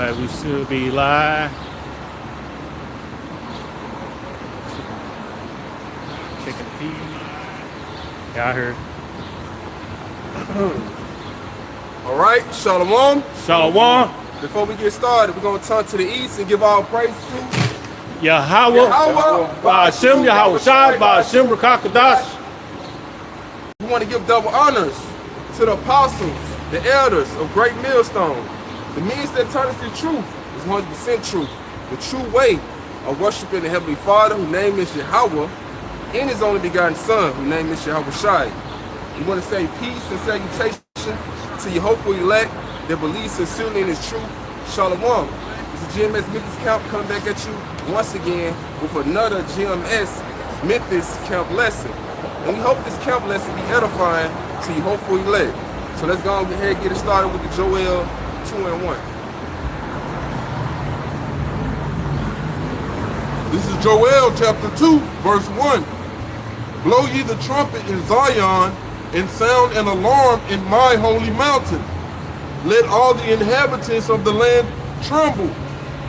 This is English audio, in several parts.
Alright, we should be live. Checking the feed. Y'all heard. Alright, Shalom. Shalom. Before we get started, we're going to turn to the east and give all praise to Yahweh. Ba'ashem Yahweh Shai. Ba'ashem Rakakadash. We want to give double honors to the apostles, the elders of Great Millstone. The means that turn us to truth is 100% truth. The true way of worshiping the Heavenly Father, whose name is Yahweh, and His only begotten Son, whose name is Yahweh Shai. We want to say peace and salutation to your hopeful elect that believes sincerely in His truth. Shalom. This is Gms Memphis Camp coming back at you once again with another Gms Memphis Camp lesson. And we hope this camp lesson be edifying to your hopeful elect. So let's go ahead and get it started with the Joel 2:1. This is Joel chapter 2, verse 1. Blow ye the trumpet in Zion, and sound an alarm in my holy mountain. Let all the inhabitants of the land tremble,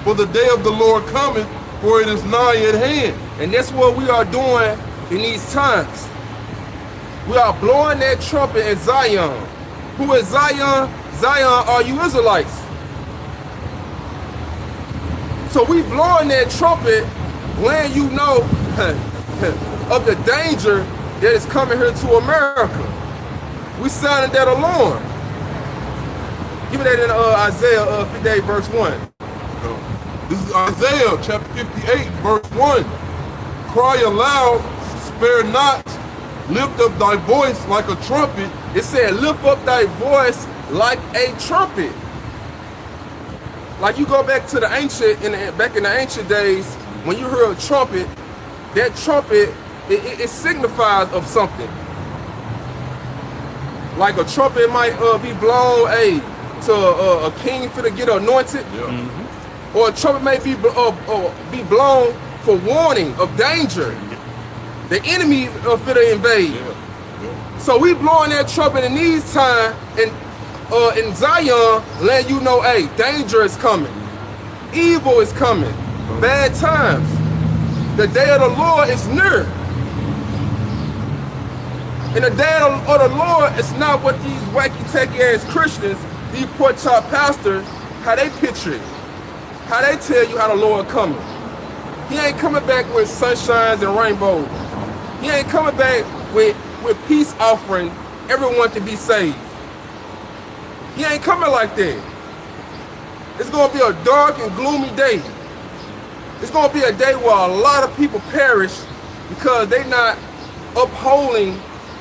for the day of the Lord cometh, for it is nigh at hand. And that's what we are doing in these times. We are blowing that trumpet in Zion. Who is Zion? Zion are you Israelites. So we blowing that trumpet when you know of the danger that is coming here to America. We sounding that alarm. Give me that in Isaiah 58 verse 1. This is Isaiah chapter 58, verse 1. Cry aloud, spare not, lift up thy voice like a trumpet. It said, lift up thy voice like a trumpet. Like you go back to the back in the ancient days, when you hear a trumpet, that trumpet, it signifies of something. Like a trumpet might be blown, to a king for to get anointed. Yeah. Or a trumpet may be blown for warning of danger. The enemy for to invade. Yeah. Yeah. So we blowing that trumpet in these times in Zion, letting you know, hey, danger is coming. Evil is coming. Bad times. The day of the Lord is near. And the day of the Lord is not what these wacky techie ass Christians, these poor chop pastors, how they picture it. How they tell you how the Lord coming. He ain't coming back with sunshines and rainbows. He ain't coming back with peace offering everyone to be saved. He ain't coming like that. It's gonna be a dark and gloomy day. It's gonna be a day where a lot of people perish because they not upholding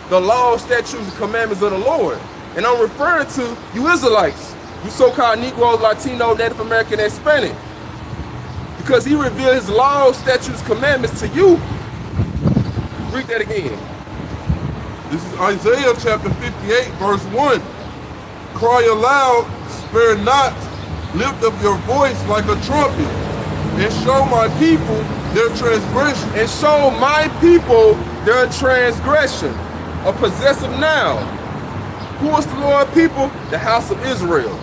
the laws, statutes, and commandments of the Lord. And I'm referring to you Israelites, you so-called Negroes, Latino, Native American, and Hispanic. Because He revealed His laws, statutes, commandments to you. Read that again. This is Isaiah chapter 58, verse 1. Cry aloud, spare not, lift up your voice like a trumpet, and show my people their transgression. And show my people their transgression. A possessive noun. Who is the Lord people? The house of Israel.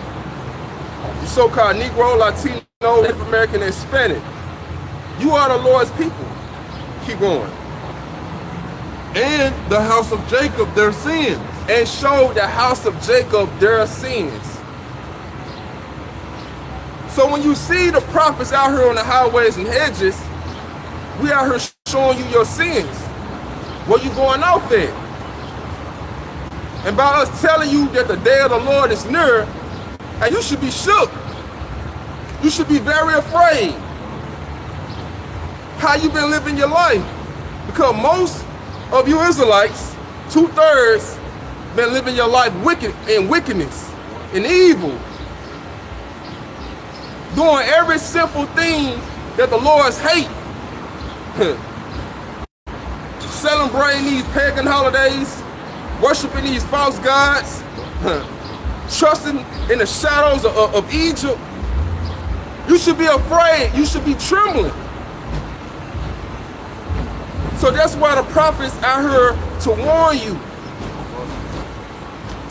You so-called Negro, Latino, Native American, and Hispanic. You are the Lord's people. Keep going. And the house of Jacob their sins. And show the house of Jacob their sins. So when you see the prophets out here on the highways and hedges, we out here showing you your sins. Where you going off at? And by us telling you that the day of the Lord is near, and you should be shook. You should be very afraid. How you been living your life? Because most of you Israelites, 2/3, been living your life in wickedness, in evil. Doing every sinful thing that the Lord's hate. Celebrating these pagan holidays, worshiping these false gods, trusting in the shadows of Egypt. You should be afraid. You should be trembling. So that's why the prophets out here to warn you,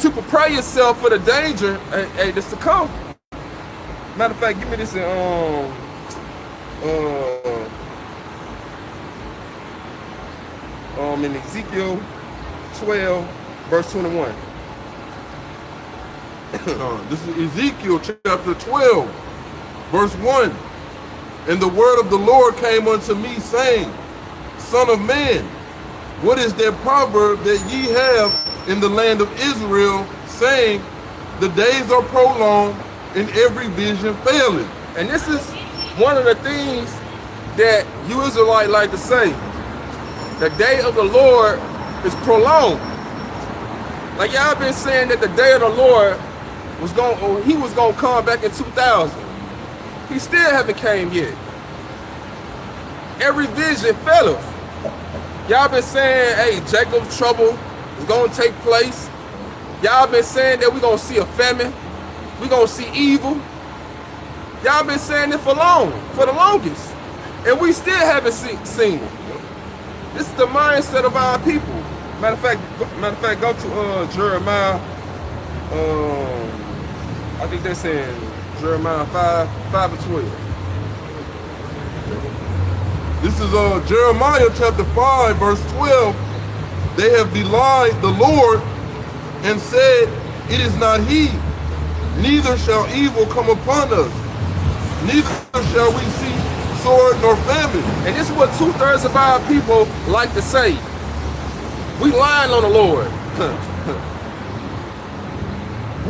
to prepare yourself for the danger that's to come. Matter of fact, give me this in in Ezekiel 12, verse 21. This is Ezekiel chapter 12, verse 1. And the word of the Lord came unto me, saying, Son of man, what is that proverb that ye have in the land of Israel, saying, the days are prolonged, and every vision faileth? And this is one of the things that you Israelites like to say. The day of the Lord is prolonged. Like y'all been saying that the day of the Lord was he was gonna come back in 2000. He still haven't came yet. Every vision faileth. Y'all been saying, hey, Jacob's trouble is gonna take place. Y'all been saying that we're gonna see a famine. We're gonna see evil. Y'all been saying it for the longest. And we still haven't seen it. This is the mindset of our people. Matter of fact, go to Jeremiah. I think that's in Jeremiah 5 and 12. This is Jeremiah chapter 5, verse 12. They have belied the Lord and said, it is not he, neither shall evil come upon us, neither shall we see sword nor famine. And this is what 2/3 of our people like to say. We lying on the Lord.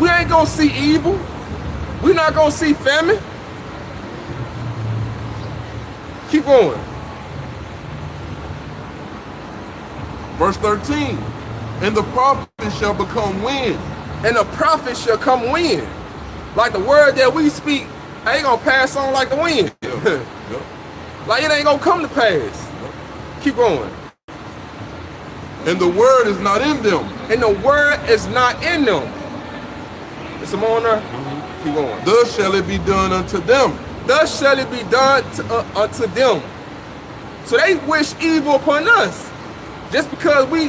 We ain't gonna see evil. We not gonna see famine. Keep going. Verse 13, and the prophet shall become wind. And the prophet shall come wind. Like the word that we speak ain't gonna pass on like the wind. Yep. Like it ain't gonna come to pass. Keep going. And the word is not in them. And the word is not in them. Is some more on there? Keep going. Thus shall it be done unto them. Thus shall it be done unto them. So they wish evil upon us. Just because we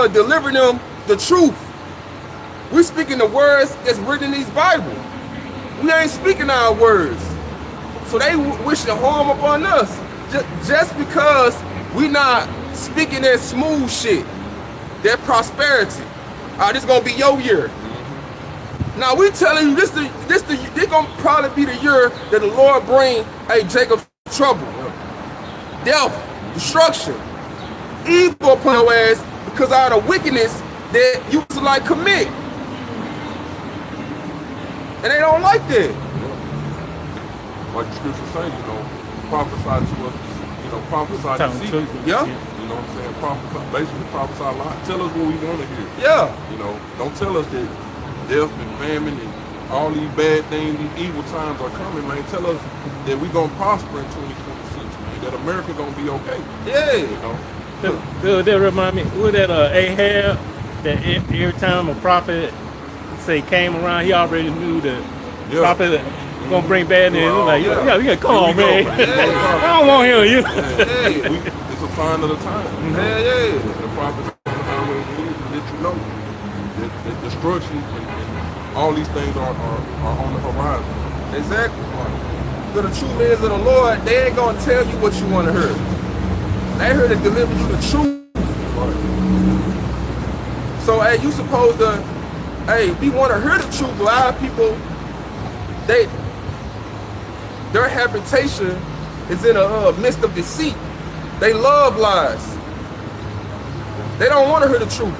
deliver them the truth. We speaking the words that's written in these Bible. We ain't speaking our words. So they wishing harm upon us. Just because we not speaking that smooth shit. That prosperity. This gonna be your year. Now we telling you this gonna probably be the year that the Lord bring Jacob's trouble. Death, destruction, evil upon your ass because of the wickedness that you like commit. And they don't like that. Like the scripture say, prophesy to us, prophesy deceit. Yeah. You know what I'm saying? Basically prophesy a lot. Tell us what we want to hear. Yeah. Don't tell us that death and famine and all these bad things, these evil times are coming, man. Tell us that we're going to prosper in 2026, man. That America going to be okay. Yeah. That remind me, was that Ahab, that every time a prophet came around, he already knew the prophet gonna bring bad news. Like, yeah, come on, man. I don't want to hear you. It's a sign of the time. Yeah. The prophets let you know that destruction and all these things are on the horizon. Exactly. So the true men of the Lord, they ain't gonna tell you what you want to hear. They here to deliver you the truth. So you supposed to, we want to hear the truth. A lot of people, their habitation is in a midst of deceit. They love lies. They don't want to hear the truth.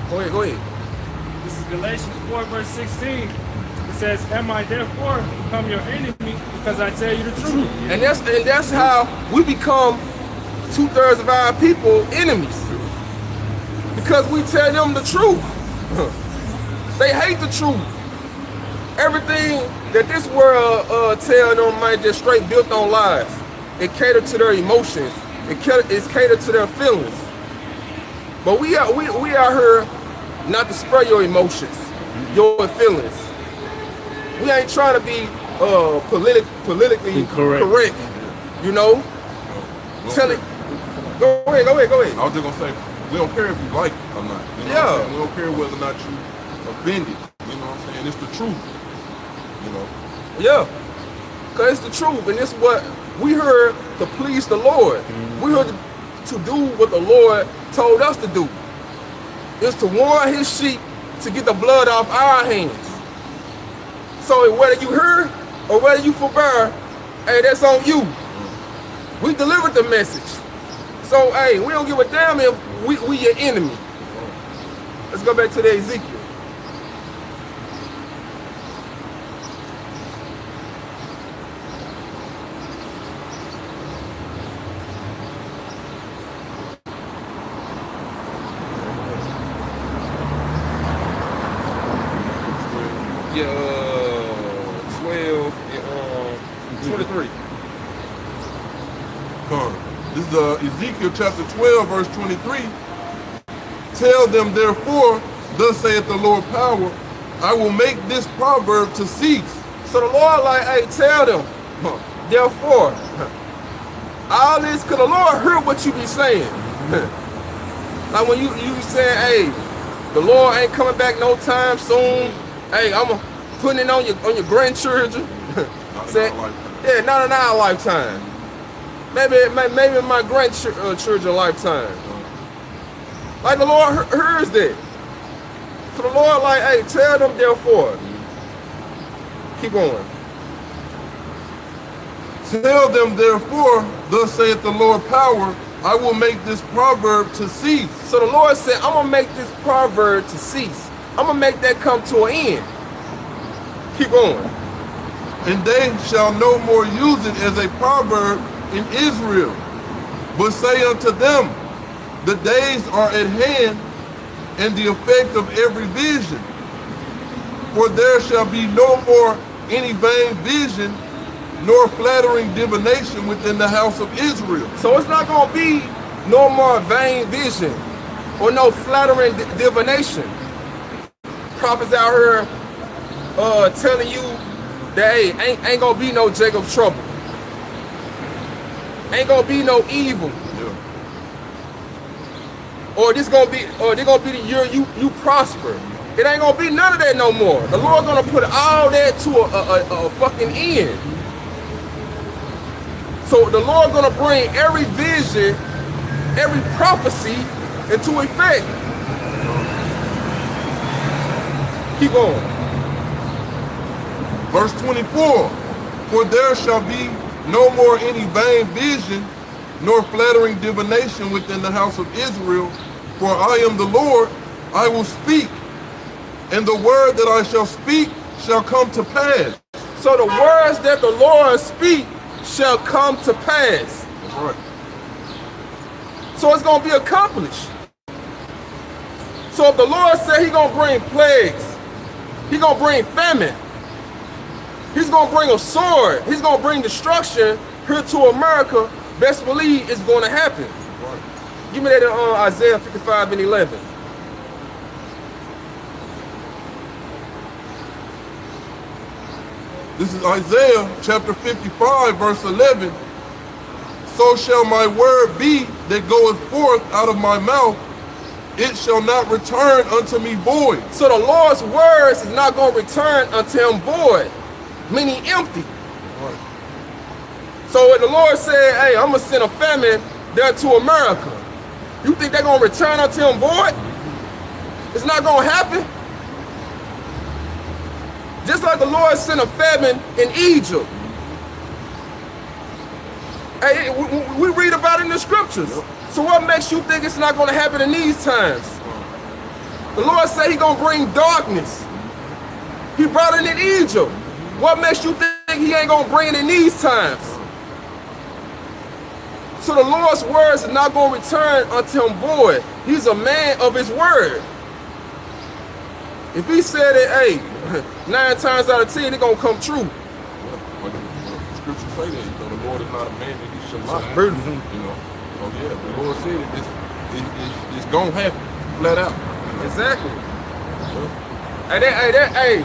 Go ahead. This is Galatians 4, verse 16. It says, am I therefore become your enemy because I tell you the truth? And that's how we become 2/3 of our people enemies. Because we tell them the truth. They hate the truth. Everything that this world tell them, man, just straight built on lies. It catered to their emotions. It's catered to their feelings. But we are here not to spur your emotions, your feelings. We ain't trying to be politically correct. Tell it. Go ahead. I was just gonna say, we don't care if you like it or not. We don't care whether or not you offended. You know what I'm saying? It's the truth. You know. Yeah. Because it's the truth. And this is what we heard to please the Lord. We heard to do what the Lord told us to do. It's to warn his sheep to get the blood off our hands. So whether you heard or whether you forbear, hey, that's on you. We delivered the message. So, hey, we don't give a damn if we your enemy. Let's go back to the Ezekiel. Yeah, 12 and 23. This is Ezekiel chapter 12, verse 23. Tell them therefore, thus saith the Lord power, I will make this proverb to cease. So the Lord like, hey, tell them, therefore, all this, because the Lord heard what you be saying. Like when you saying, hey, the Lord ain't coming back no time soon. Hey, I'm putting it on your grandchildren. Yeah, not in our lifetime. Maybe in my grandchildren lifetime. Like the Lord hears that. So the Lord like, hey, tell them therefore. Keep going. Tell them therefore, thus saith the Lord power, I will make this proverb to cease. So the Lord said, I'm going to make this proverb to cease. I'm going to make that come to an end. Keep going. And they shall no more use it as a proverb in Israel, but say unto them, the days are at hand, and the effect of every vision. For there shall be no more any vain vision, nor flattering divination within the house of Israel. So it's not going to be no more vain vision or no flattering divination. Prophets out here telling you that, hey, ain't going to be no Jacob's trouble. Ain't going to be no evil. Yeah. Or they're gonna be the year you prosper. It ain't gonna be none of that no more. The Lord's gonna put all that to a fucking end. So the Lord's gonna bring every vision, every prophecy into effect. Keep going. Verse 24, for there shall be no more any vain vision, nor flattering divination within the house of Israel. For I am the Lord, I will speak, and the word that I shall speak shall come to pass. So the words that the Lord speak shall come to pass. That's right. So it's going to be accomplished. So if the Lord said he's going to bring plagues, he's going to bring famine, he's going to bring a sword, he's going to bring destruction here to America, best believe it's going to happen. Right. Give me that in Isaiah 55 and 11. This is Isaiah chapter 55, verse 11. So shall my word be that goeth forth out of my mouth, it shall not return unto me void. So the Lord's words is not going to return unto him void, meaning empty. Right. So when the Lord said, hey, I'm going to send a famine there to America, you think they're going to return unto him void? It's not going to happen. Just like the Lord sent a famine in Egypt. Hey, we read about it in the scriptures. So what makes you think it's not going to happen in these times? The Lord said he's going to bring darkness. He brought it in Egypt. What makes you think he ain't going to bring it in these times? So the Lord's words are not going to return unto him void. He's a man of his word. If he said it, hey, 9 times out of 10, it's going to come true. But the scriptures say that, you know, the Lord is not a man that he shall lie. You know, so yeah, the Lord said it, it's going to happen, flat out. Exactly. Hey,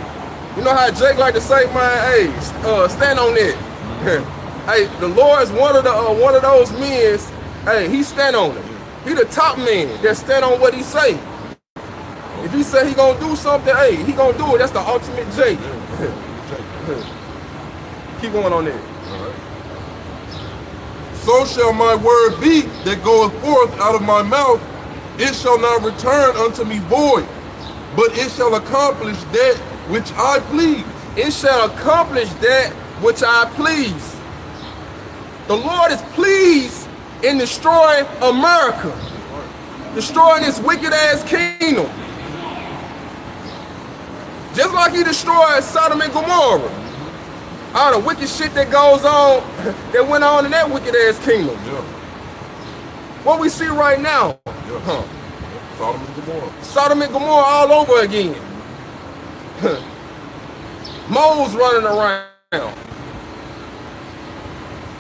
you know how Jake like to say, man, hey, stand on it. Hey, the Lord is one of those men. Hey, he stand on it. He the top man that stand on what he say. If he say he gonna do something, hey, he gonna do it. That's the ultimate Jake. Keep going on there. All right. So shall my word be that goeth forth out of my mouth. It shall not return unto me void, but it shall accomplish that which I please. It shall accomplish that which I please. The Lord is pleased in destroying America, destroying this wicked ass kingdom. Just like he destroyed Sodom and Gomorrah. All the wicked shit that goes on, that went on in that wicked ass kingdom. Yeah. What we see right now, Yeah. Sodom and Gomorrah. Sodom and Gomorrah all over again. Moles running around.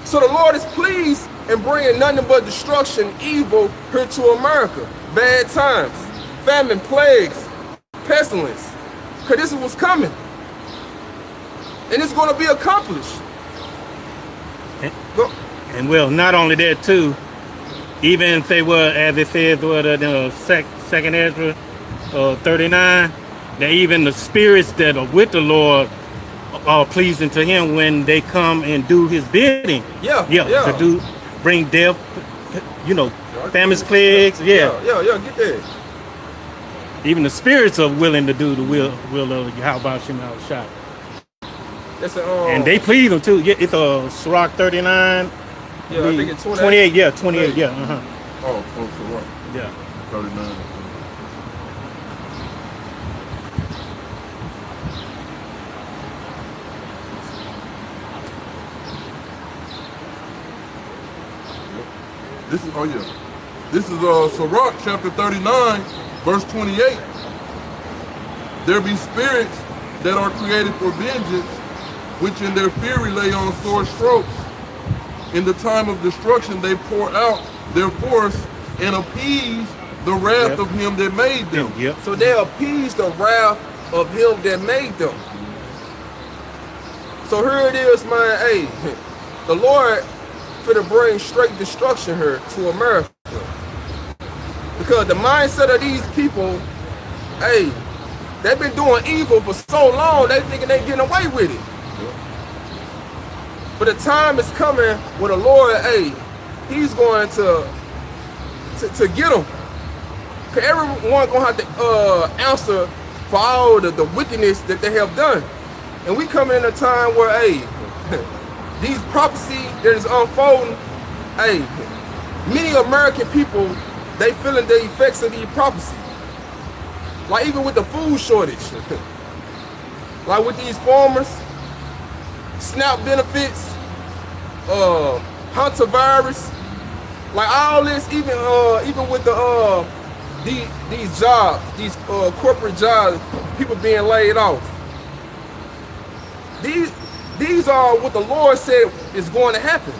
So the Lord is pleased in bringing nothing but destruction, evil here to America. Bad times, famine, plagues, pestilence. Because this is what's coming. And it's going to be accomplished. And well, not only that too, even if they were, as it says, second Ezra 39, that even the spirits that are with the Lord are pleasing to him when they come and do his bidding. Yeah. To bring death, famine, plagues. Yeah, get there. Even the spirits are willing to do the will of Yahweh Shema Shah. And they please him too. Yeah, it's Sirach 39. Yeah, I think it's 28. Yeah, 28. Yeah. Oh, Sirach. Yeah. 39. This is Sirach chapter 39, verse 28. There be spirits that are created for vengeance, which in their fury lay on sore strokes. In the time of destruction they pour out their force and appease the wrath of him that made them. Yep. So they appease the wrath of him that made them. So here it is, man. Hey, the Lord finna bring straight destruction here to America. Because the mindset of these people, hey, they've been doing evil for so long, they thinking they getting away with it. But the time is coming when the Lord, hey, he's going to get them. Because everyone going to have to answer for all the wickedness that they have done. And we coming in a time where, hey, these prophecies that is unfolding, hey, many American people, they feeling the effects of these prophecies. Like even with the food shortage. Like with these farmers, SNAP benefits, Hunter virus, like all this, even with the these jobs, these corporate jobs, people being laid off. These are what the Lord said is going to happen.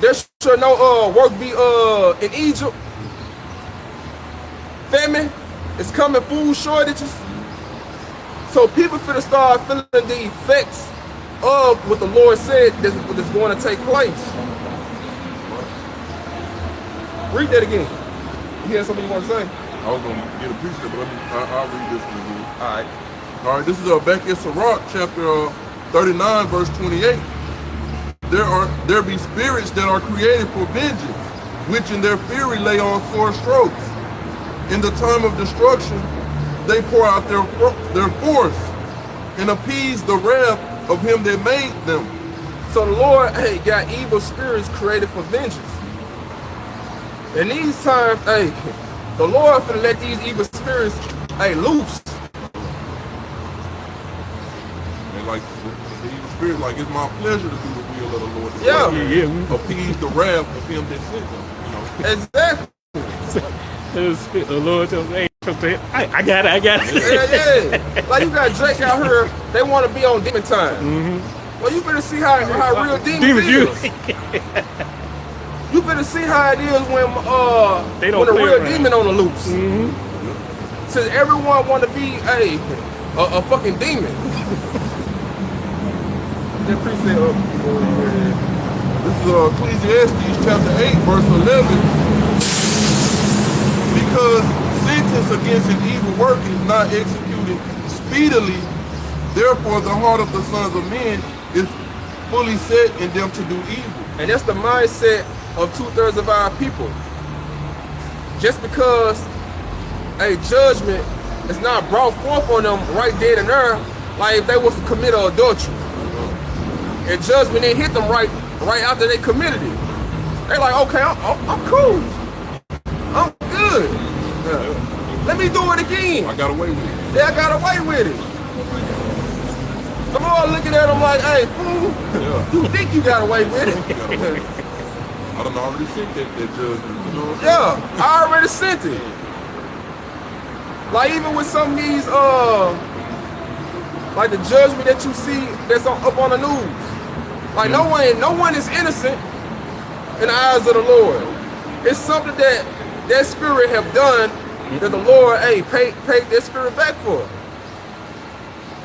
There should no work be in Egypt. Famine is coming, food shortages. So people finna start feeling the effects of what the Lord said is going to take place. Read that again. You hear something you want to say? I was going to get a piece of it, but I'll read this one again. All right, this is back in Sirach chapter 39, verse 28. There be spirits that are created for vengeance, which in their fury lay on sore strokes. In the time of destruction, they pour out their force and appease the wrath of him that made them. So the Lord, hey, got evil spirits created for vengeance. In these times, hey, the Lord finna let these evil spirits, hey, loose. And like the evil spirit, like it's my pleasure to do the will of the Lord. Yeah. Appease the wrath of him that sent them. Exactly. The Lord tells me, hey, I got it. Yeah. Like you got Drake out here, they want to be on demon time. Mm-hmm. Well, you better see how real demons is. You better see how it is when a real demon on the loose. Mm-hmm. Since everyone want to be a fucking demon. This is Ecclesiastes chapter 8, verse 11. Because sentence against an evil work is not executed speedily, Therefore, the heart of the sons of men is fully set in them to do evil. And that's the mindset of 2/3 of our people. Just because a judgment is not brought forth on them right then and there, like if they was to commit adultery, and judgment didn't hit them right after they committed it, they like, okay, I'm cool, I'm good. Let me do it again. I got away with it. Yeah, I got away with it. I'm all looking at them like, hey, fool, you think you got away with it? I done already sent that judgment, you know what I'm saying? Yeah, I already sent it. Like even with some of these, like the judgment that you see that's up on the news. Like no one is innocent in the eyes of the Lord. It's something that spirit have done that the Lord, hey, paid that spirit back for.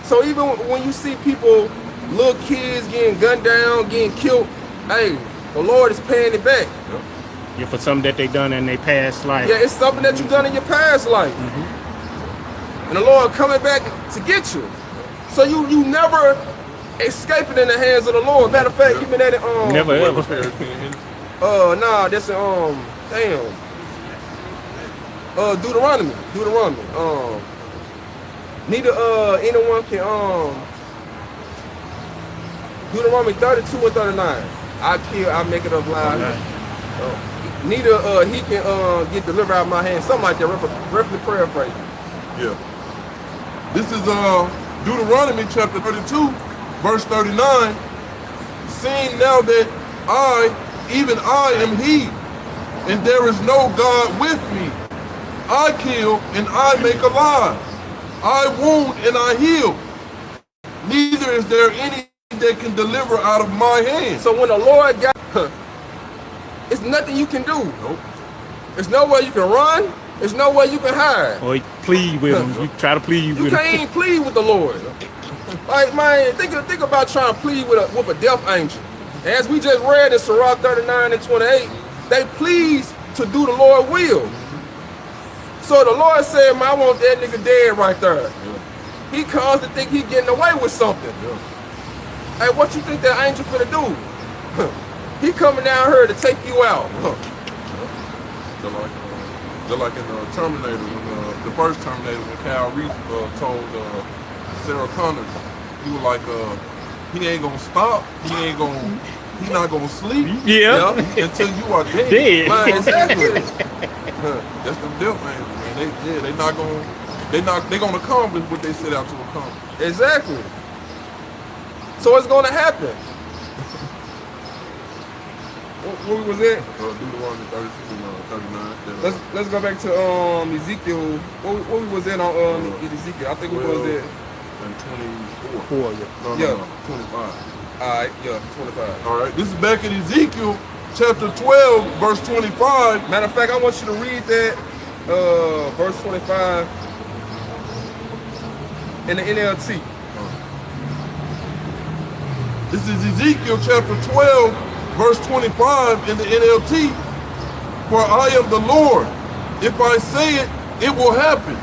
So even when you see people, little kids getting gunned down, getting killed, hey, the Lord is paying it back. Yeah, for something that they done in their past life. Yeah, it's something that you done in your past life. And the Lord coming back to get you. So you never escaping in the hands of the Lord. Matter of fact, even at it, Never ever. nah, that's Deuteronomy. Neither anyone can Deuteronomy 32 and 39. I make it up live. Neither he can get delivered out of my hand. Something like that, roughly paraphrase. Yeah. This is Deuteronomy chapter 32, verse 39. Seeing now that even I am he, and there is no God with me. I kill and I make alive. I wound and I heal. Neither is there any that can deliver out of my hand. So when the Lord got, it's nothing you can do. Nope. There's no way you can run. There's no way you can hide. Or plead with him. You try to plead with him. You can't even plead with the Lord. Like, man, think about trying to plead with a death angel. As we just read in Sirach 39 and 28, they please to do the Lord's will. So the Lord said, man, I want that nigga dead right there. He caused to think he getting away with something. Hey, what you think that angel finna do? He coming down here to take you out. Just like in Terminator, when the first Terminator, when Kyle Reese told Sarah Connors, he was like, he ain't gonna stop, he not gonna sleep. Yeah. Until you are dead. Dead. Man, exactly. That's the death angel, man. They gonna accomplish what they set out to accomplish. Exactly. So it's gonna happen. What was it? Deuteronomy 32 and 39. Let's go back to Ezekiel. What we was in on Ezekiel? I think we was at and 24. 4, yeah. No, 25. Alright, yeah, 25. All right, this is back in Ezekiel chapter 12, verse 25. Matter of fact, I want you to read that verse 25 in the NLT. This is Ezekiel chapter 12, verse 25 in the NLT. For I am the Lord. If I say it, it will happen.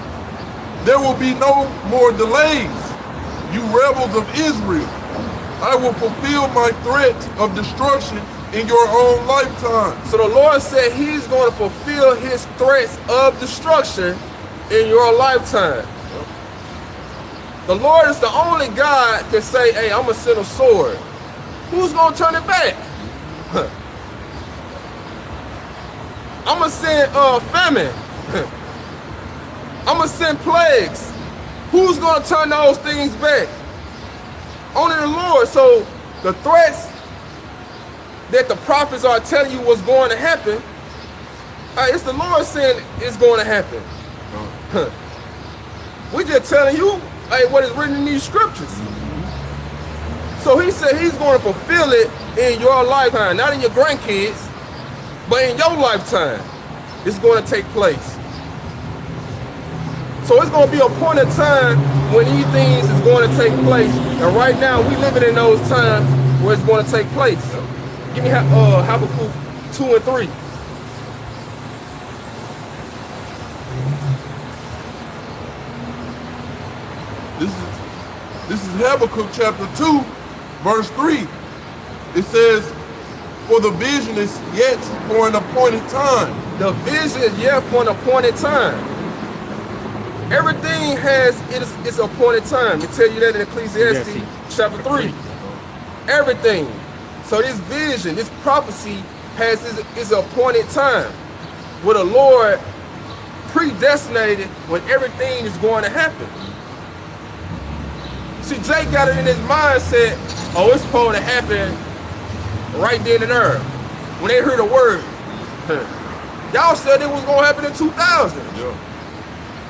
There will be no more delays. You rebels of Israel, I will fulfill my threat of destruction in your own lifetime. So the Lord said he's going to fulfill his threats of destruction in your lifetime. The Lord is the only God that say, hey, I'm going to send a sword. Who's going to turn it back? I'm going to send famine. I'm going to send plagues. Who's going to turn those things back? Only the Lord. So the threats that the prophets are telling you what's going to happen, it's the Lord saying it's going to happen. We just telling you what is written in these scriptures. So he said he's going to fulfill it in your lifetime, not in your grandkids, but in your lifetime. It's going to take place. So it's going to be a point in time when these things is going to take place. And right now, we living in those times where it's going to take place. Give me Habakkuk 2 and 3. This is Habakkuk chapter 2, verse 3. It says, for the vision is yet for an appointed time. The vision is yet for an appointed time. Everything has its appointed time. They tell you that in Ecclesiastes chapter 3. Everything. So this vision, this prophecy has its appointed time, where the Lord predestinated when everything is going to happen. See, Jake got it in his mindset, oh, it's supposed to happen right then and there. When they heard the word, y'all said it was going to happen in 2000. Yeah.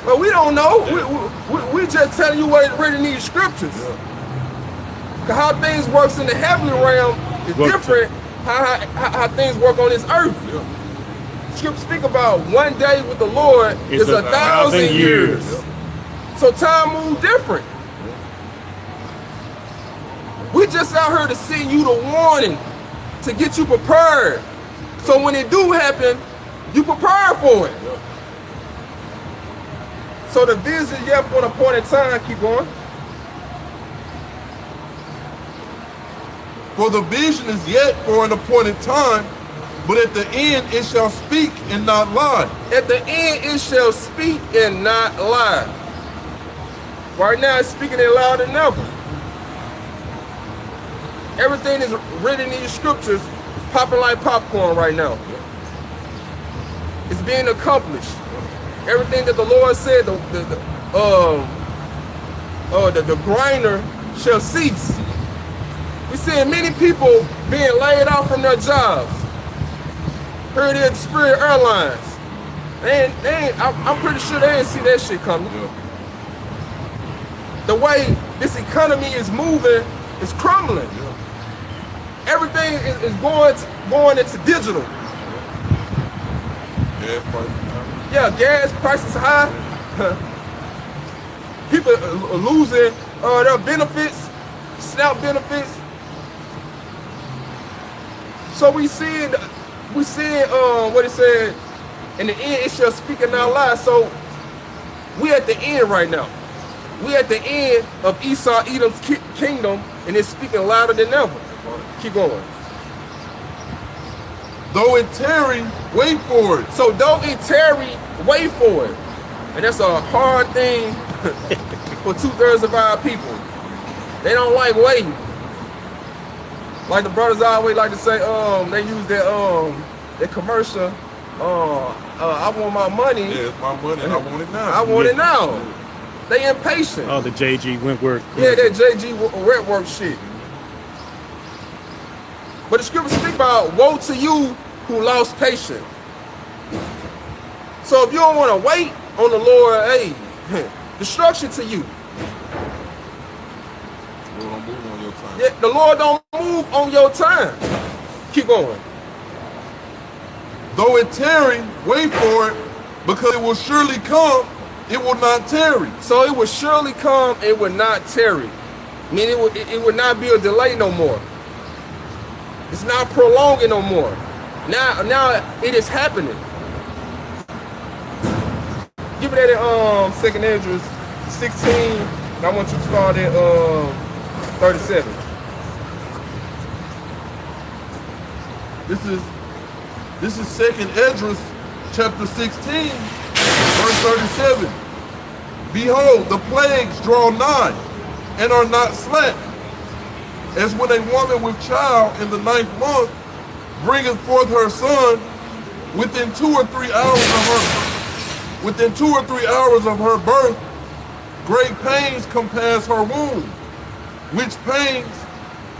But we don't know. We just telling you what is written in these scriptures. Cause how things works in the heavenly realm is different how things work on this earth. Scriptures speak about one day with the Lord is 1,000 years. So time moves different. We just out here to send you the warning, to get you prepared. So when it do happen, you prepare for it. So the vision yet for an appointed time, keep going. For the vision is yet for an appointed time, but at the end it shall speak and not lie. At the end it shall speak and not lie. Right now it's speaking it louder than ever. Everything is written in these scriptures is popping like popcorn right now. It's being accomplished. Everything that the Lord said, the grinder shall cease. We're seeing many people being laid off from their jobs. Heard it at Spirit Airlines. I'm pretty sure they didn't see that shit coming. The way this economy is moving is crumbling. Everything is going into digital. Yeah, gas prices high. People are losing their benefits, SNAP benefits. So we seeing what it said, in the end it shall speak and not lie. So we at the end right now. We at the end of Esau Edom's kingdom, and it's speaking louder than ever. Keep going. Though it tarry, wait for it. So though it tarry, wait for it. And that's a hard thing for 2/3 of our people. They don't like waiting. Like the brothers always like to say, they use that commercial, I want my money. Yeah, it's my money and I want it now. I want it now. They impatient. Oh, the J.G. Wentworth. Yeah, that J.G. Wentworth shit. But the scriptures speak about woe to you who lost patience. So if you don't want to wait on the Lord, hey, destruction to you. Lord don't move on your time. Yeah, the Lord don't move on your time. Keep going. Though it tarry, wait for it, because it will surely come, it will not tarry. So it will surely come, it will not tarry. Meaning it would not be a delay no more. It's not prolonging no more. Now it is happening. Give me that in 2nd Esdras 16. And I want you to start at 37. This is 2nd Esdras chapter 16, verse 37. Behold, the plagues draw nigh, and are not slack, as when a woman with child in the 9th month bringeth forth her son, within 2 or 3 hours of her birth, great pains compass her womb, which pains,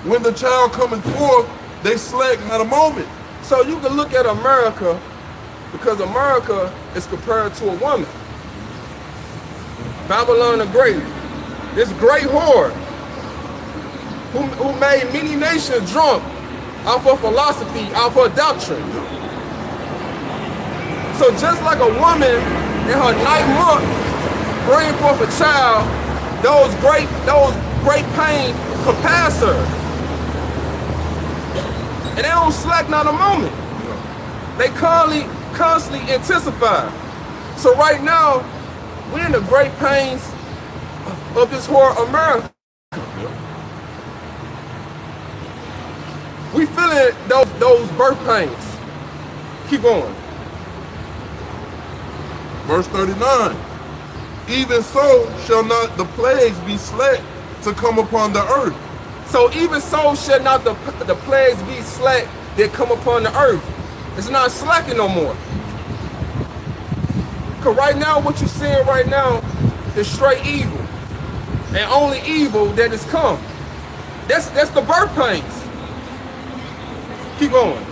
when the child cometh forth, they slack not a moment. So you can look at America, because America is compared to a woman. Babylon the Great, this great whore, who made many nations drunk off her philosophy, off her doctrine. So just like a woman in her 9th month bringing forth a child, those great pains compass her. And they don't slack not a moment. They constantly intensify. So right now, we're in the great pains of this whore America. We feeling those birth pains. Keep going. Verse 39. Even so shall not the plagues be slack to come upon the earth. So even so shall not the plagues be slack that come upon the earth. It's not slacking no more. Because right now, what you're seeing right now is straight evil. And only evil that is come. That's the birth pains. Keep going.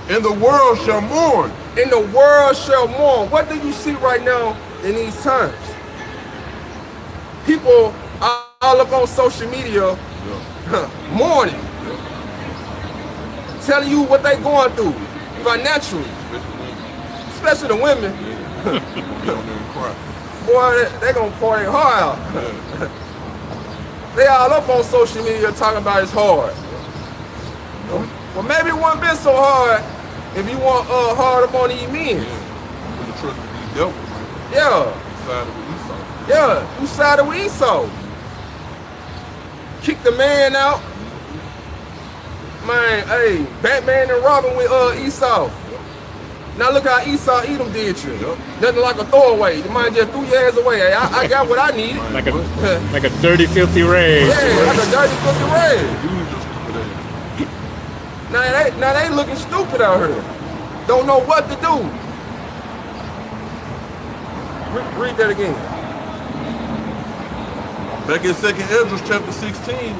And the world shall mourn. And the world shall mourn. What do you see right now in these times? People all up on social media mourning. Telling you what they going through financially. Especially the women. Boy, they gonna party hard out. They all up on social media talking about it's hard. Well, maybe it wouldn't been so hard if you want hard up on these men. The trust to be dealt with. Yeah. Sided with Esau. Yeah, you sided with Esau. Kick the man out. Man, hey, Batman and Robin with Esau. Now look how Esau Edom did you. Nothing like a throwaway. The man just threw your ass away. Hey, I got what I needed. Like a dirty, filthy rag. Yeah, like a dirty, filthy rag. Now they looking stupid out here. Don't know what to do. Read that again. Back in 2nd Esdras chapter 16,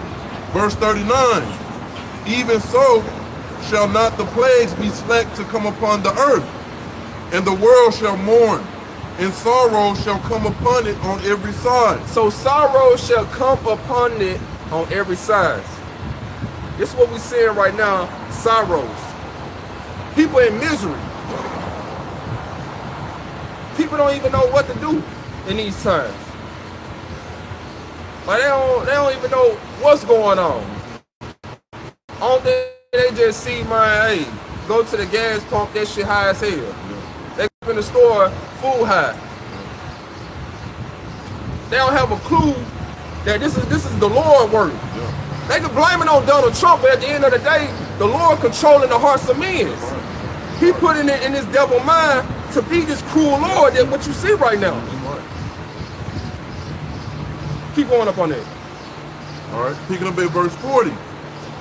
verse 39. Even so shall not the plagues be slack to come upon the earth, and the world shall mourn, and sorrow shall come upon it on every side. So sorrow shall come upon it on every side. This is what we're seeing right now, sorrows. People in misery. People don't even know what to do in these times. Like they don't even know what's going on. Only thing they just see, man, hey, go to the gas pump, that shit high as hell. They go in the store, food high. They don't have a clue that this is the Lord work. They can blame it on Donald Trump, but at the end of the day, the Lord controlling the hearts of men. He putting it in his devil mind to be this cruel Lord that what you see right now. Keep going up on that. All right, picking up at verse 40.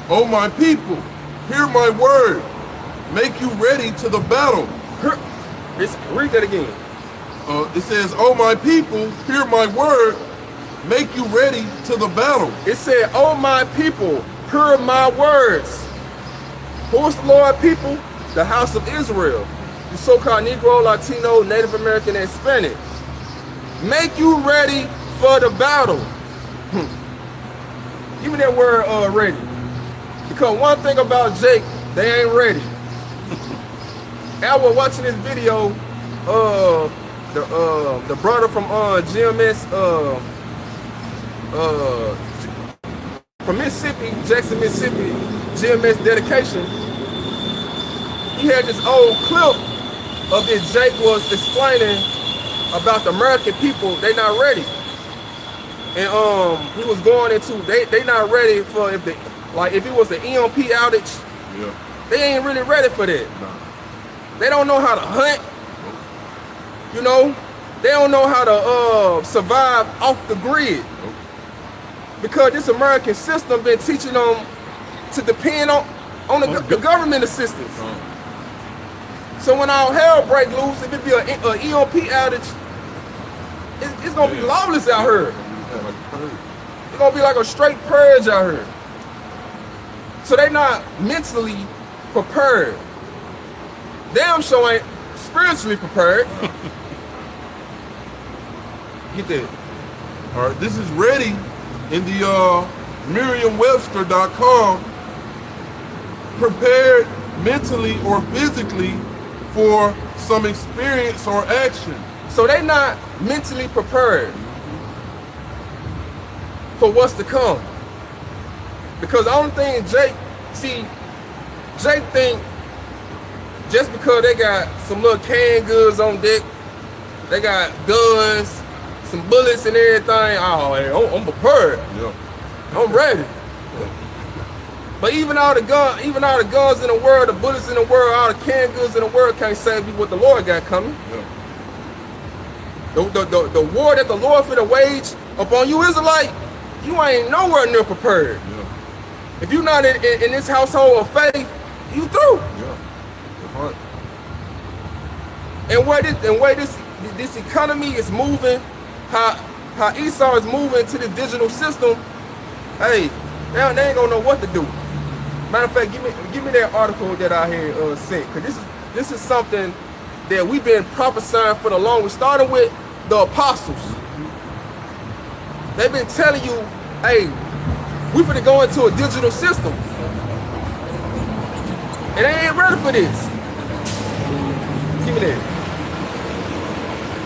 O my people, hear my word. Make you ready to the battle. Read that again. It says, O my people, hear my word. Make you ready to the battle. It said, oh my people, hear my words. Who's the Lord people? The house of Israel. The so-called Negro, Latino, Native American, and Hispanic. Make you ready for the battle. Give me that word ready. Because one thing about Jake, they ain't ready. I was watching this video, the brother from GMS, from Mississippi, Jackson, Mississippi, GMS dedication. He had this old clip of this Jake was explaining about the American people, they not ready. And he was going into they not ready for if it was an EMP outage, they ain't really ready for that. They don't know how to hunt. You know, they don't know how to survive off the grid. Because this American system been teaching them to depend on the government assistance. So when all hell break loose, if it be an EMP outage, it's gonna be lawless out here. It's gonna be like a straight purge out here. So they not mentally prepared. Damn sure ain't spiritually prepared. Get that. All right, this is ready in the Merriam-Webster.com. Prepared mentally or physically for some experience or action. So they not mentally prepared for what's to come. Because the only thing Jake think just because they got some little canned goods on deck, they got guns, some bullets and everything. Oh, hey, I'm prepared. Yeah. I'm ready. But even all the guns in the world, the bullets in the world, all the canned goods in the world can't save you what the Lord got coming. Yeah. The war that the Lord finna wage upon you Israelite, you ain't nowhere near prepared. Yeah. If you're not in this household of faith, you through. Yeah. That's right. And where this economy is moving, how Esau is moving to this digital system, hey, they ain't gonna know what to do. Matter of fact, give me that article that I had sent, because this is something that we've been prophesying for the longest, starting with the apostles. They've been telling you, hey, we finna go into a digital system. And they ain't ready for this. Give me that.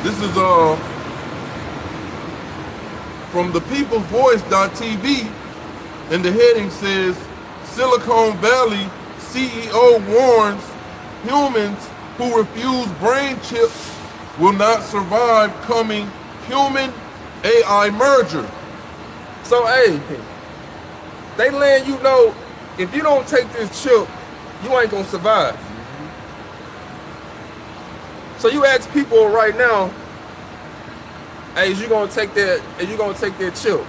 This is from the People's Voice.tv, and the heading says, Silicon Valley CEO warns humans who refuse brain chips will not survive coming human AI merger. So, hey, they letting you know, if you don't take this chip, you ain't gonna survive. So you ask people right now, hey, is you gonna take that chip?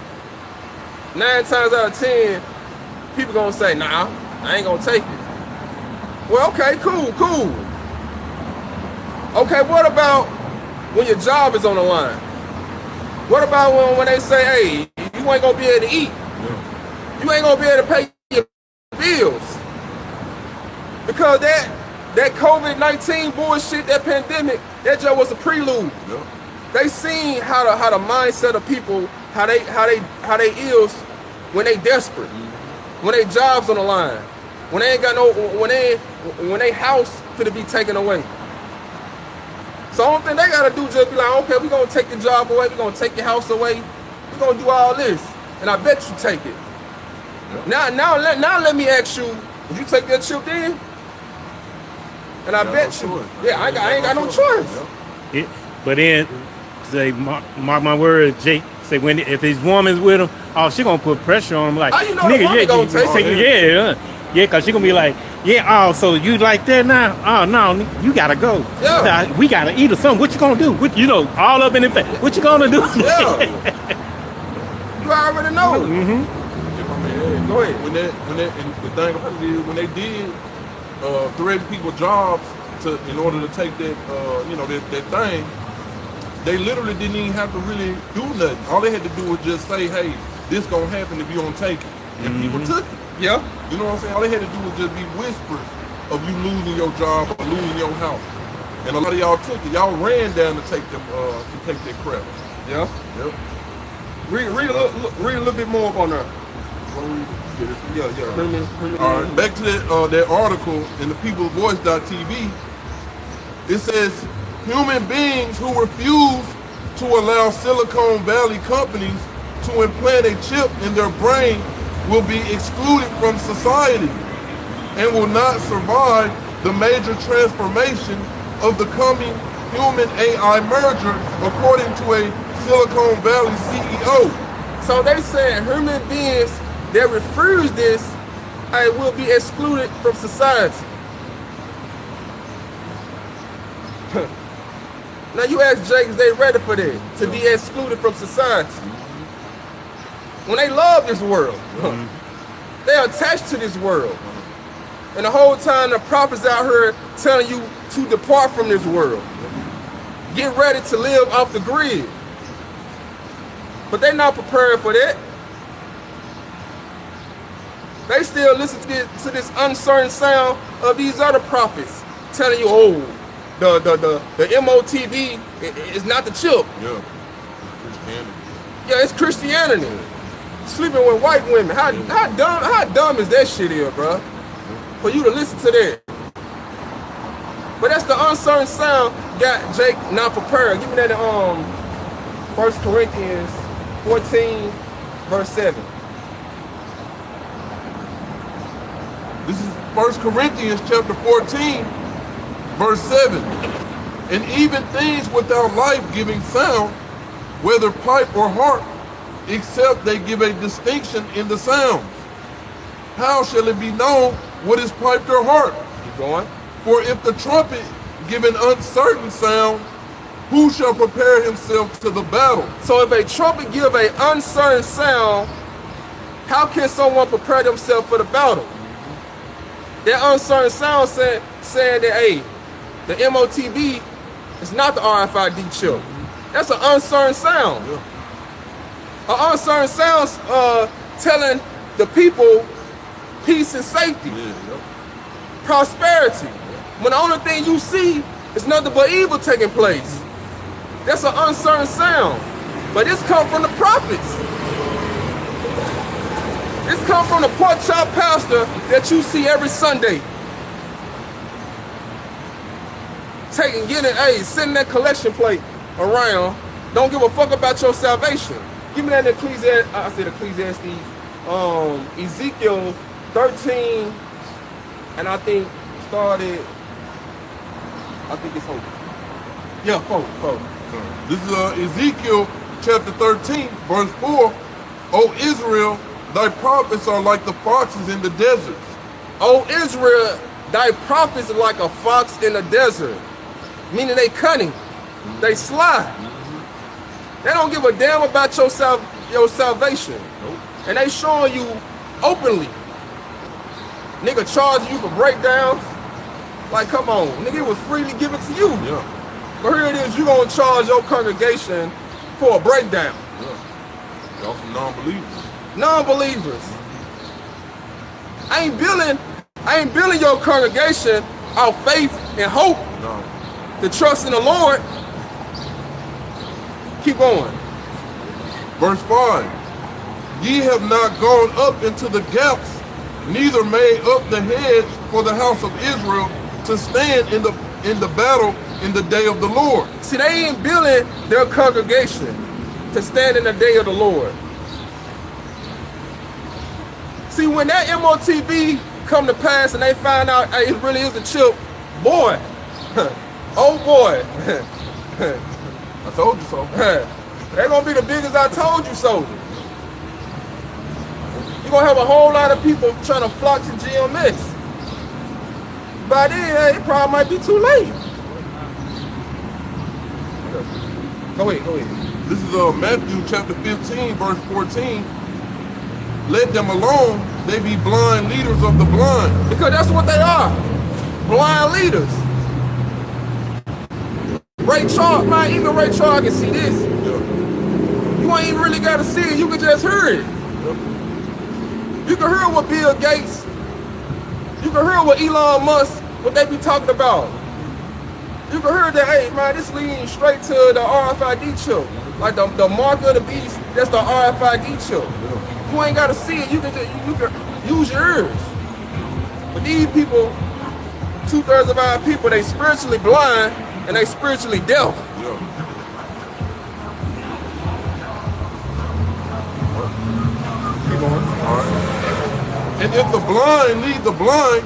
9 times out of 10, people gonna say, nah, I ain't gonna take it. Well, okay, cool. Okay, what about when your job is on the line? What about when they say, hey, you ain't gonna be able to eat? Yeah. You ain't gonna be able to pay your bills? Because that COVID-19 bullshit, that pandemic, that just was a prelude. Yeah. They seen how the mindset of people, how they is when they desperate, when they jobs on the line, when they ain't got no, when they house could be taken away. So the only thing they gotta do just be like, okay, we're gonna take your job away, we're gonna take your house away, we're gonna do all this, and I bet you take it. Yeah. Now let me ask you, would you take that chip then? And I bet you, yeah, I ain't got no choice. Yeah, but then, say, mark my words, Jake. Say if his woman's with him, oh, she gonna put pressure on him. Like, how you know nigga, yeah, gonna take it? Yeah, cause she gonna be like, yeah, oh, so you like that now? Oh no, you gotta go. Yeah. We gotta eat or something. What you gonna do? All up in the face. What you gonna do? Yeah. You already know. Mm-hmm. Go ahead. When they did threaten people jobs in order to take that that thing, they literally didn't even have to really do nothing. All they had to do was just say, hey, this gonna happen if you don't take it. And people took it. Yeah. You know what I'm saying? All they had to do was just be whispers of you losing your job or losing your house. And a lot of y'all took it. Y'all ran down to take them to take that crap. Yeah. Yep. Read a little bit more up on that. Yeah. All right. Back to that article in the People's Voice.tv. It says human beings who refuse to allow Silicon Valley companies to implant a chip in their brain will be excluded from society and will not survive the major transformation of the coming human AI merger, according to a Silicon Valley CEO. So they saying human beings that refuse this will be excluded from society. Now you ask Jake, is they ready for that? To be excluded from society? When they love this world, they're attached to this world. And the whole time the prophets out here telling you to depart from this world. Get ready to live off the grid. But they're not prepared for that. They still listen to this uncertain sound of these other prophets telling you, oh, the MOTB is not the chip. Yeah, Christianity. Yeah, it's Christianity. Sleeping with white women. How dumb is that shit here, bro? For you to listen to that. But that's the uncertain sound got Jake not prepared. Give me that 1 Corinthians 14, verse 7. This is 1 Corinthians chapter 14, verse 7. And even things without life-giving sound whether pipe or harp, except they give a distinction in the sounds. How shall it be known what is piped or harp? Keep going. For if the trumpet give an uncertain sound, who shall prepare himself to the battle? So if a trumpet give an uncertain sound, how can someone prepare themselves for the battle? That uncertain sound saying that, hey, the MOTB is not the RFID chip. That's an uncertain sound. An uncertain sound telling the people peace and safety, prosperity. When the only thing you see is nothing but evil taking place. That's an uncertain sound. But this comes from the prophets. This comes from the pork chop pastor that you see every Sunday. Sending that collection plate around. Don't give a fuck about your salvation. Give me that in Ecclesiastes, Ezekiel 13, and I think it's 4. Yeah, 4. This is Ezekiel chapter 13, verse 4. O Israel, thy prophets are like the foxes in the deserts. O Israel, thy prophets are like a fox in the desert. Meaning they cunning. They sly. They don't give a damn about your salvation. And they showing you openly. Nigga charging you for breakdowns. Like, come on. Nigga, it was freely given to you. Yeah. But here it is, you gonna charge your congregation for a breakdown. Yeah. Y'all some non-believers. Non-believers. I ain't building your congregation out faith and hope. No. To trust in the Lord. Keep going. Verse 5. Ye have not gone up into the gaps, neither made up the hedge for the house of Israel to stand in the battle in the day of the Lord. See, they ain't building their congregation to stand in the day of the Lord. See, when that MOTB come to pass and they find out, hey, it really is a chip, boy, oh boy, I told you so. they're gonna be the biggest I told you so. You're gonna have a whole lot of people trying to flock to GMS. By then, it probably might be too late. Go ahead. This is Matthew chapter 15, verse 14. Let them alone, they be blind leaders of the blind. Because that's what they are. Blind leaders. Ray Charles, man, even Ray Charles can see this. Yeah. You ain't even really got to see it, you can just hear it. You can hear what Bill Gates, you can hear what Elon Musk, what they be talking about. You can hear that, hey man, this leading straight to the RFID chip. Like the mark of the beast, that's the RFID chip. You ain't got to see it, you can use your ears. But these people, 2/3 of our people, they spiritually blind and they spiritually deaf. Yeah. Keep going. All right. And if the blind lead the blind,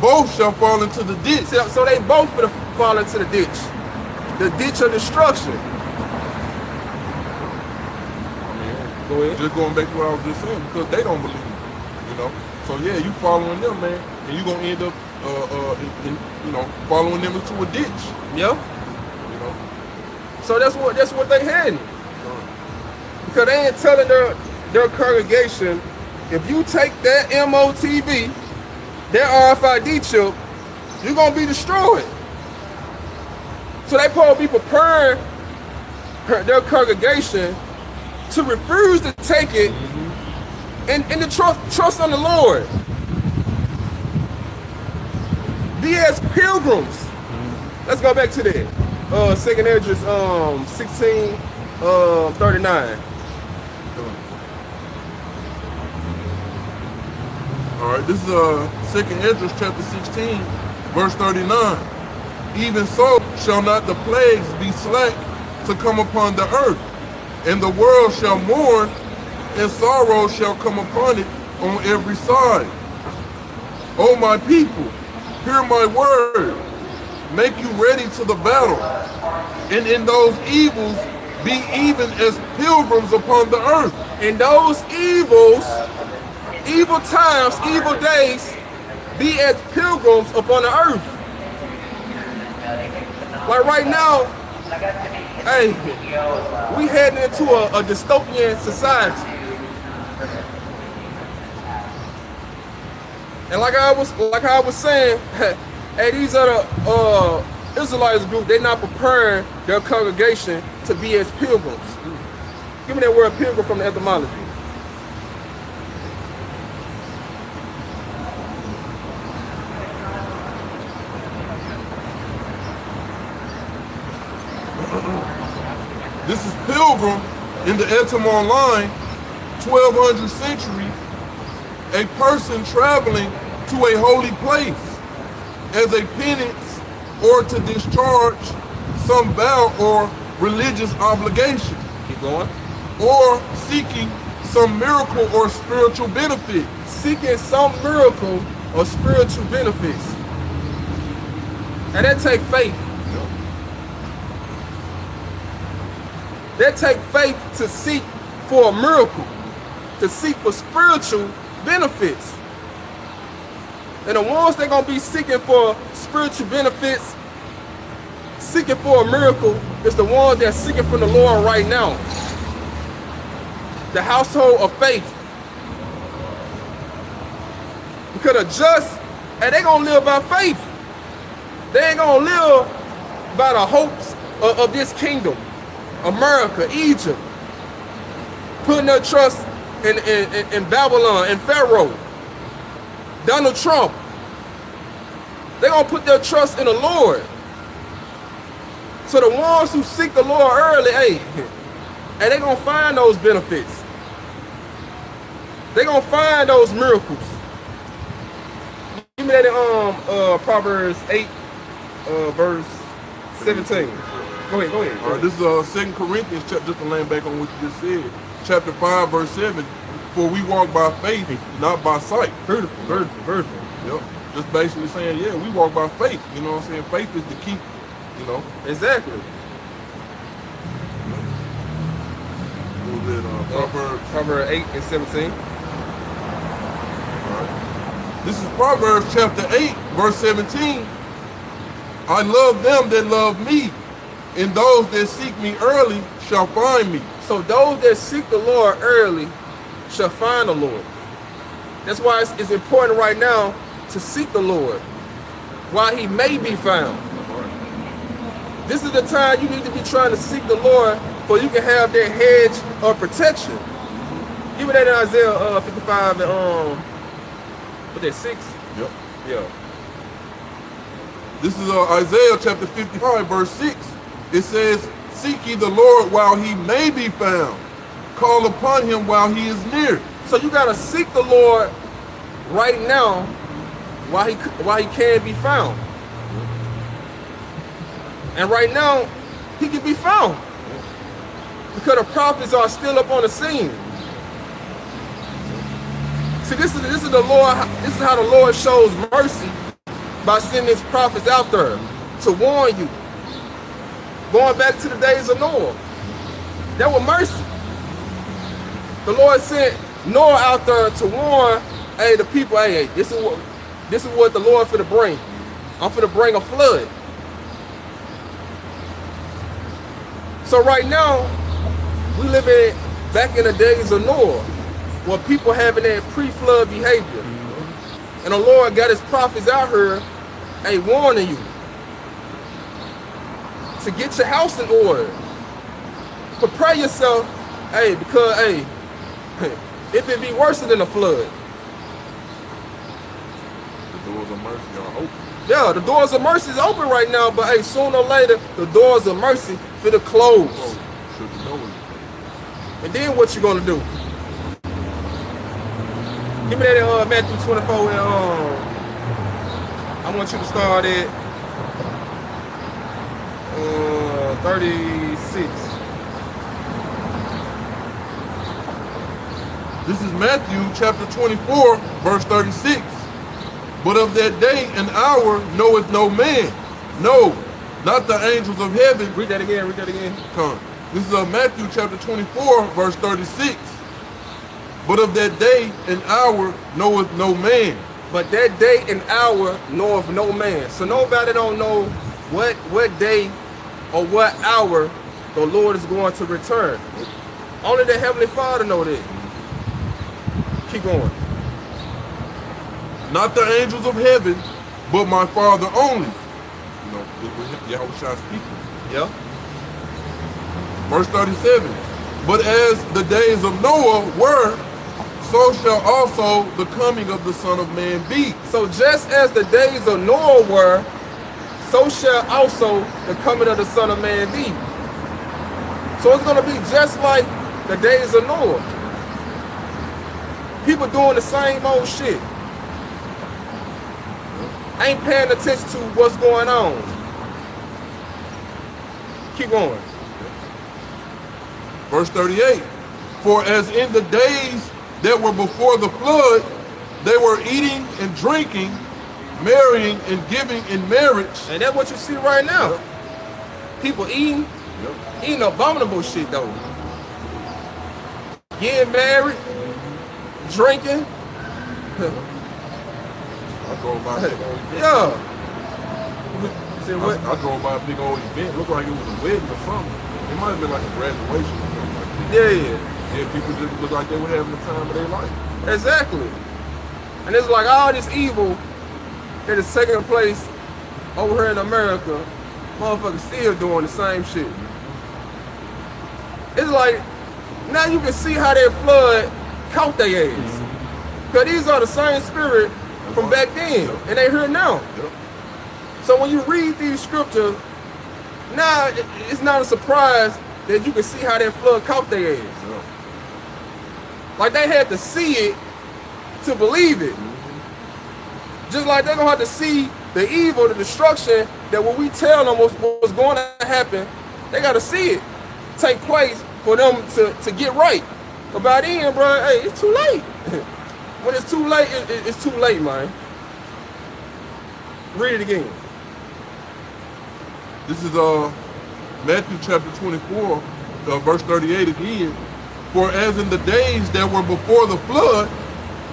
both shall fall into the ditch. So they both gonna fall into the ditch of destruction. Go ahead. Just going back to what I was just saying, because they don't believe, you know. So yeah, you following them, man, and you gonna end up, following them into a ditch. Yeah. You know. So that's what they heading. Because they ain't telling their congregation, if you take that MOTB, that RFID chip, you're gonna be destroyed. So they probably be preparing their congregation to refuse to take it and to trust on the Lord. Be as pilgrims. Let's go back to that. 2nd Esdras 16:39. All right, this is 2nd Esdras chapter 16, verse 39. Even so shall not the plagues be slack to come upon the earth, and the world shall mourn, and sorrow shall come upon it on every side. O my people, hear my word. Make you ready to the battle, and in those evils be even as pilgrims upon the earth. In those evil times, evil days, be as pilgrims upon the earth. Like right now, hey, we heading into a dystopian society. And like I was saying, hey, these other Israelites group, they're not preparing their congregation to be as pilgrims. Give me that word pilgrim from the etymology. This is pilgrim in the etymon line, 1200 century, a person traveling to a holy place as a penance or to discharge some vow or religious obligation. Keep going. Or seeking some miracle or spiritual benefit. Seeking some miracle or spiritual benefits. And that take faith. That take faith to seek for a miracle, to seek for spiritual benefits. And the ones that are going to be seeking for spiritual benefits, seeking for a miracle, is the ones that are seeking from the Lord right now. The household of faith. Because the just, and they going to live by faith. They ain't going to live by the hopes of this kingdom. America, Egypt, putting their trust in Babylon and Pharaoh, Donald Trump. They're going to put their trust in the Lord. So the ones who seek the Lord early, hey, and they're going to find those benefits. They're going to find those miracles. Give me that in Proverbs 8, verse 17. Go ahead. All right, this is 2 Corinthians, just to land back on what you just said. Chapter 5, verse 7. For we walk by faith, not by sight. Beautiful. Yep. Just basically saying, yeah, we walk by faith. You know what I'm saying? Faith is the key, you know. Exactly. What was it? Proverbs 8 and 17. All right. This is Proverbs chapter 8, verse 17. I love them that love me, and those that seek me early shall find me. So those that seek the Lord early shall find the Lord. That's why it's important right now to seek the Lord while he may be found. This is the time you need to be trying to seek the Lord so you can have that hedge of protection. Give me that in Isaiah 55 and what that 6? Yep. Yeah. This is Isaiah chapter 55, verse 6. It says, seek ye the Lord while he may be found. Call upon him while he is near. So you got to seek the Lord right now while he can be found. And right now, he can be found. Because the prophets are still up on the scene. See, this is the Lord. This is how the Lord shows mercy by sending his prophets out there to warn you. Going back to the days of Noah, that was mercy. The Lord sent Noah out there to warn, hey, the people, hey, this is what the Lord finna bring. I'm finna bring a flood. So right now, we living back in the days of Noah, where people having that pre-flood behavior. And the Lord got his prophets out here, hey, warning you to get your house in order. Prepare yourself, hey, because, hey, if it be worse than a flood. The doors of mercy are open. Yeah, the doors of mercy is open right now, but hey, sooner or later, the doors of mercy finna close. Should be knowing. And then what you gonna do? Give me that in Matthew 24 and I want you to start at 36. This is Matthew chapter 24, verse 36. But of that day and hour knoweth no man, no, not the angels of heaven. Read that again. Come. This is Matthew chapter 24, verse 36. But of that day and hour knoweth no man. But that day and hour knoweth no man. So nobody don't know what day or what hour the Lord is going to return. Only the Heavenly Father know that. Keep going. Not the angels of heaven, but my Father only. You know, Yahushua speaking. Yeah. Verse 37. But as the days of Noah were, so shall also the coming of the Son of Man be. So just as the days of Noah were, so shall also the coming of the Son of Man be. So it's going to be just like the days of Noah. People doing the same old shit. Ain't paying attention to what's going on. Keep going. Verse 38. For as in the days that were before the flood, they were eating and drinking, marrying and giving in marriage. And that's what you see right now. Yep. People eating, Yep. eating abominable shit though. Getting married, drinking. I drove by a big old event. Yeah. See what? I drove by a big old event. Looked like it was a wedding or something. It might have been like a graduation or something like that. Yeah. Yeah, people just look like they were having the time of their life. Exactly. And it's like all this evil that is taking place over here in America, motherfuckers still doing the same shit. It's like, now you can see how that flood caught their ass. Because these are the same spirit from back then, and they here now. Yep. So when you read these scriptures, now it's not a surprise that you can see how that flood caught their ass. Yep. Like they had to see it to believe it. Just like they're gonna have to see the evil, the destruction, that when we tell them what's going to happen, they gotta see it take place for them to get right. But by then, bro, hey, it's too late. When it's too late, it's too late, man. Read it again. This is Matthew chapter 24, verse 38 again. For as in the days that were before the flood,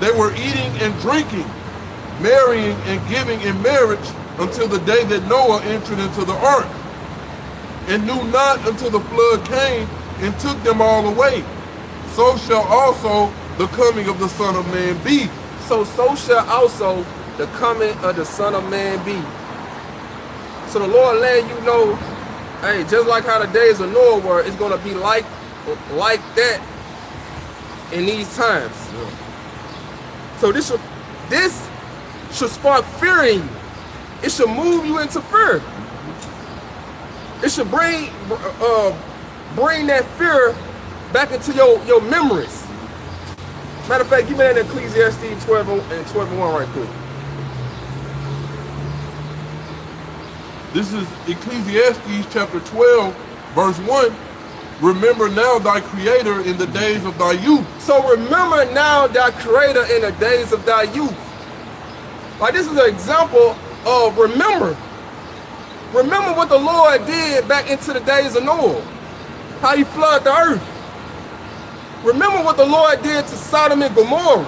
they were eating and drinking, marrying and giving in marriage until the day that Noah entered into the ark, and knew not until the flood came and took them all away. So shall also the coming of the Son of Man be. So shall also the coming of the Son of Man be. So the Lord letting you know, hey, just like how the days of Noah were, it's gonna be like that in these times. Yeah. So this should spark fear in you. It should move you into fear. It should bring that fear back into your memories. Matter of fact, give me that Ecclesiastes 12 and 1 right quick. This is Ecclesiastes chapter 12, verse 1. Remember now thy Creator in the days of thy youth. So remember now thy Creator in the days of thy youth. Like this is an example of remember. Remember what the Lord did back into the days of Noah. How he flooded the earth. Remember what the Lord did to Sodom and Gomorrah.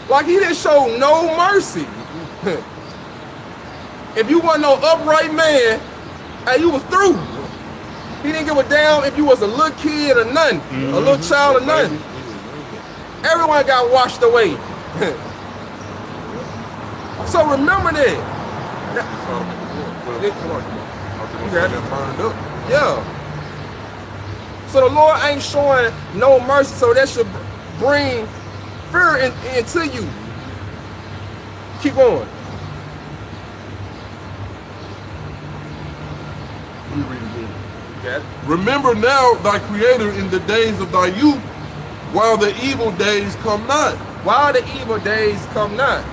Like he didn't show no mercy. If you wasn't no upright man, hey, you was through. He didn't give a damn if you was a little kid or nothing, a little child or nothing. Everyone got washed away. So remember that. Yeah. So the Lord ain't showing no mercy, so that should bring fear into you. Keep going. Let me read it again. Okay. Remember now thy Creator in the days of thy youth, while the evil days come not. While the evil days come not.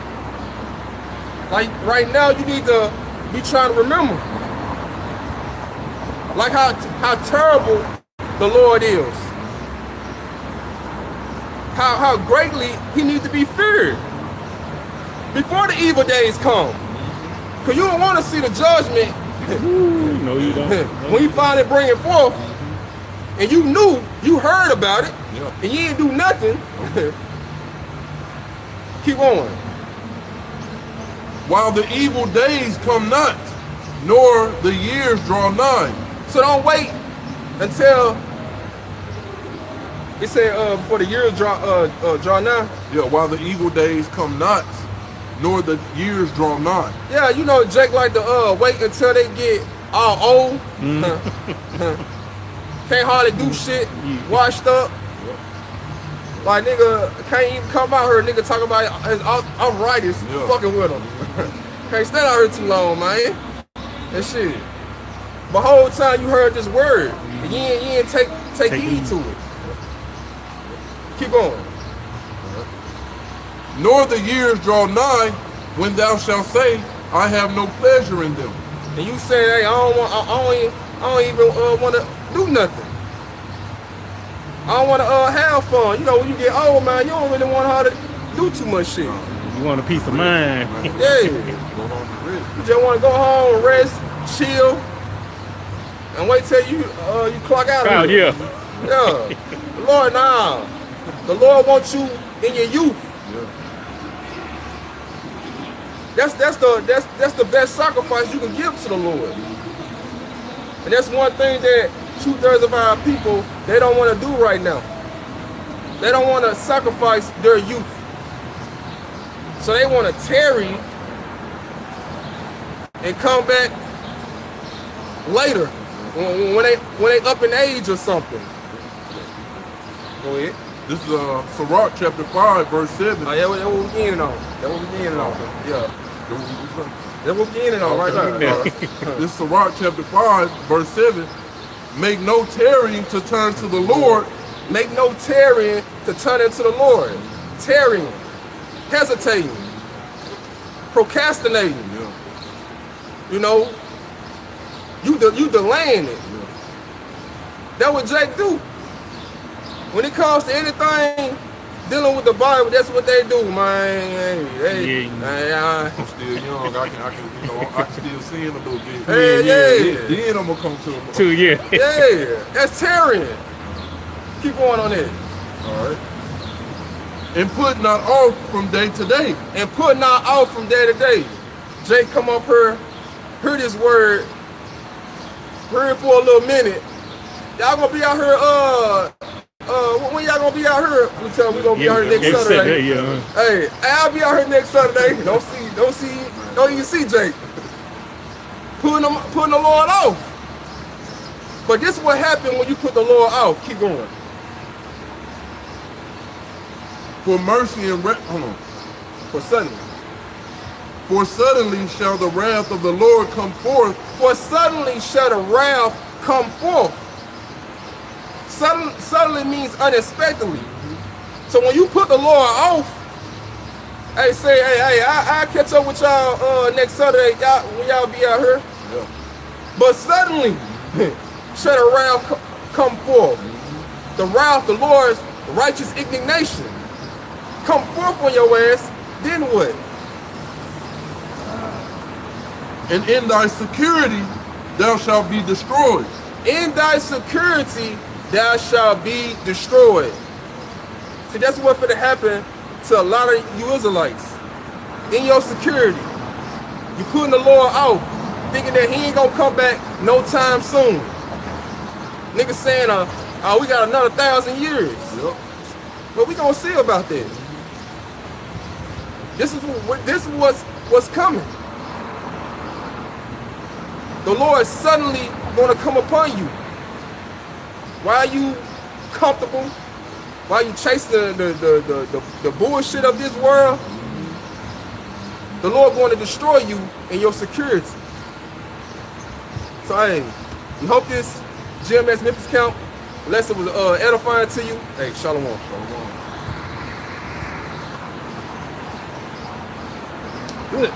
Like right now, you need to be trying to remember. Like how terrible the Lord is. How greatly he needs to be feared before the evil days come. Because you don't want to see the judgment No, you don't. When you finally bring it forth, and you knew, you heard about it, and you didn't do nothing, keep on. While the evil days come not, nor the years draw nigh. So don't wait until it said before the years draw nigh. Yeah, while the evil days come not, nor the years draw nigh. Yeah, you know Jake like to wait until they get all old. Can't hardly do shit, washed up. Like nigga can't even come out here, nigga talk about his arthritis, fucking with him. Can't stand out here too long, man. And shit. But whole time you heard this word, and you ain't take heed to it. Keep going. Nor the years draw nigh, when thou shalt say, I have no pleasure in them. And you say, hey, I don't even want to do nothing. I don't want to have fun. You know, when you get old, man, you don't really want to do too much shit. You want a peace of mind. Yeah. You just want to go home, rest, chill, and wait till you clock out. Oh, yeah. Yeah. The Lord, nah. The Lord wants you in your youth. That's the best sacrifice you can give to the Lord. And that's one thing that 2/3 of our people, they don't want to do right now. They don't want to sacrifice their youth. So they want to tarry and come back later when they up in age or something. Go ahead. This is Sirach chapter 5, verse 7. Oh, yeah, that's what we're beginning on. That's what we're beginning on. Yeah. That's what we're beginning on right now. This is Sirach chapter 5, verse 7. Make no tarrying to turn to the Lord. Make no tarrying to turn into the Lord. Tarrying, hesitating, procrastinating. You know, you delaying it. That's what Jake do. When it comes to anything dealing with the Bible, that's what they do, man. I'm still young. I can still see him a little bit. Yeah. Then I'm gonna come to him. 2 years. Yeah, that's tarrying. Keep going on it. All right. And put not off from day to day. And put not off from day to day. Jake come up here, hear this word, hear it for a little minute. Y'all gonna be out here, when y'all gonna be out here? We tell we gonna be out here next Saturday. Hey, I'll be out here next Saturday. Don't even see Jake. Putting the Lord off. But this is what happened when you put the Lord off. Keep going. For mercy and hold on. For suddenly. For suddenly shall the wrath of the Lord come forth. For suddenly shall the wrath come forth. Suddenly means unexpectedly. So when you put the Lord off, hey, say, hey, I'll catch up with y'all next Saturday, when y'all be out here. Yeah. But suddenly shall the wrath come forth. The wrath, the Lord's righteous indignation, come forth on your ass. Then what? And in thy security thou shalt be destroyed. In thy security thou shalt be destroyed. See, that's what's going to happen to a lot of you Israelites. In your security, you putting the Lord off, thinking that he ain't going to come back no time soon. Niggas saying, we got another 1,000 years. Yep. But we going to see about that. This is what's coming. The Lord is suddenly going to come upon you. Why are you comfortable? Why are you chasing the bullshit of this world? The Lord going to destroy you in your security. So hey, we hope this Gms Memphis Camp lesson was edifying to you. Hey, shalom. Shalom. Good.